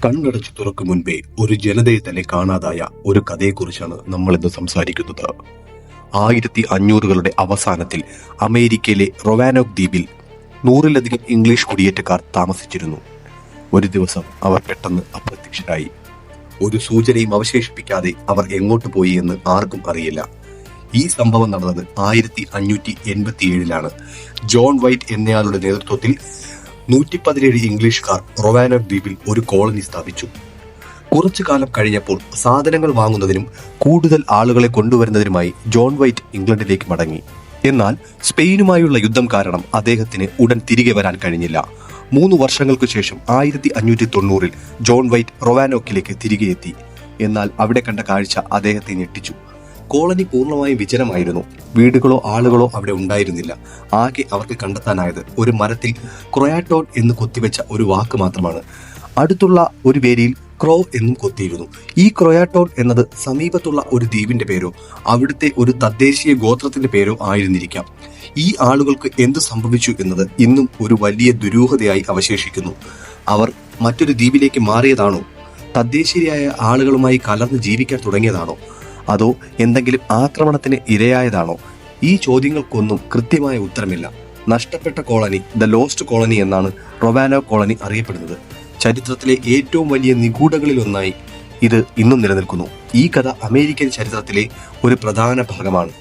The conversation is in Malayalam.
കണ്ണടച്ചു തുറക്കും മുൻപേ ഒരു ജനതയെ തന്നെ കാണാതായ ഒരു കഥയെക്കുറിച്ചാണ് നമ്മൾ ഇന്ന് സംസാരിക്കുന്നത്. 1500കളുടെ അവസാനത്തിൽ അമേരിക്കയിലെ റൊവാനോക് ദ്വീപിൽ 100-ലധികം ഇംഗ്ലീഷ് കുടിയേറ്റക്കാർ താമസിച്ചിരുന്നു. ഒരു ദിവസം അവർ പെട്ടെന്ന് അപ്രത്യക്ഷരായി. ഒരു സൂചനയും അവശേഷിപ്പിക്കാതെ അവർ എങ്ങോട്ട് പോയി എന്ന് ആർക്കും അറിയില്ല. ഈ സംഭവം നടന്നത് 1587-ലാണ്. ജോൺ വൈറ്റ് എന്നയാളുടെ നേതൃത്വത്തിൽ 117 ഇംഗ്ലീഷുകാർ റൊവാനോക് ദ്വീപിൽ ഒരു കോളനി സ്ഥാപിച്ചു. കുറച്ചു കാലം കഴിഞ്ഞപ്പോൾ സാധനങ്ങൾ വാങ്ങുന്നതിനും കൂടുതൽ ആളുകളെ കൊണ്ടുവരുന്നതിനുമായി ജോൺ വൈറ്റ് ഇംഗ്ലണ്ടിലേക്ക് മടങ്ങി. എന്നാൽ സ്പെയിനുമായുള്ള യുദ്ധം കാരണം അദ്ദേഹത്തിന് ഉടൻ തിരികെ വരാൻ കഴിഞ്ഞില്ല. 3 വർഷങ്ങൾക്കു ശേഷം 1590-ൽ ജോൺ വൈറ്റ് റൊവാനോക്കിലേക്ക് തിരികെ എത്തി. എന്നാൽ അവിടെ കണ്ട കാഴ്ച അദ്ദേഹത്തെ ഞെട്ടിച്ചു. കോളനി പൂർണ്ണമായും വിജനമായിരുന്നു. വീടുകളോ ആളുകളോ അവിടെ ഉണ്ടായിരുന്നില്ല. ആകെ അവർക്ക് കണ്ടെത്താനായത് ഒരു മരത്തിൽ ക്രൊയാറ്റോൺ എന്ന് കൊത്തിവെച്ച ഒരു വാക്ക് മാത്രമാണ്. അടുത്തുള്ള ഒരു വേരിയിൽ ക്രോ എന്നും കൊത്തിയിരുന്നു. ഈ ക്രൊയാറ്റോൺ എന്നത് സമീപത്തുള്ള ഒരു ദ്വീപിന്റെ പേരോ അവിടുത്തെ ഒരു തദ്ദേശീയ ഗോത്രത്തിന്റെ പേരോ ആയിരുന്നിരിക്കാം. ഈ ആളുകൾക്ക് എന്തു സംഭവിച്ചു എന്നത് ഇന്നും ഒരു വലിയ ദുരൂഹതയായി അവശേഷിക്കുന്നു. അവർ മറ്റൊരു ദ്വീപിലേക്ക് മാറിയതാണോ? തദ്ദേശീയരായ ആളുകളുമായി കലർന്ന് ജീവിക്കാൻ തുടങ്ങിയതാണോ? അതോ എന്തെങ്കിലും ആക്രമണത്തിന് ഇരയായതാണോ? ഈ ചോദ്യങ്ങൾക്കൊന്നും കൃത്യമായ ഉത്തരമില്ല. നഷ്ടപ്പെട്ട കോളനി, ദ ലോസ്റ്റ് കോളനി എന്നാണ് റൊവാനോക് കോളനി അറിയപ്പെടുന്നത്. ചരിത്രത്തിലെ ഏറ്റവും വലിയ നിഗൂഢകളിലൊന്നായി ഇത് ഇന്നും നിലനിൽക്കുന്നു. ഈ കഥ അമേരിക്കൻ ചരിത്രത്തിലെ ഒരു പ്രധാന ഭാഗമാണ്.